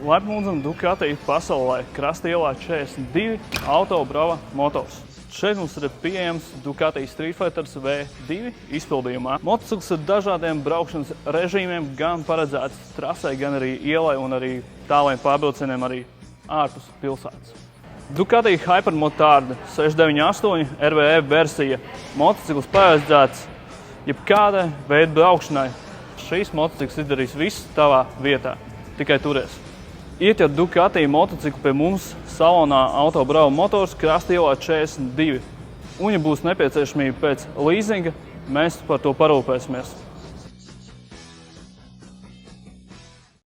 Laipni lūdzam Ducati pasaulē krasta ielā 42 Auto Brava motors. Šeit mums ir pieejams Ducati Street Fighter V2 izpildījumā. Motocikls ar dažādiem braukšanas režīmiem, gan paredzēts trasē, gan arī ielai un arī tāliem pārbraucieniem arī ārpus pilsētas. Ducati Hypermotard 698 RVE versija. Motocikls paredzēts jebkādai veida braukšanai. Šīs motocikls izdarīs visu tavā vietā. Tikai turies. Ieķer Ducati motociklu pie mums salonā Auto Brava motors krasta ielā 42. Un, ja būs nepieciešamība pēc līzinga, mēs par to parūpēsimies.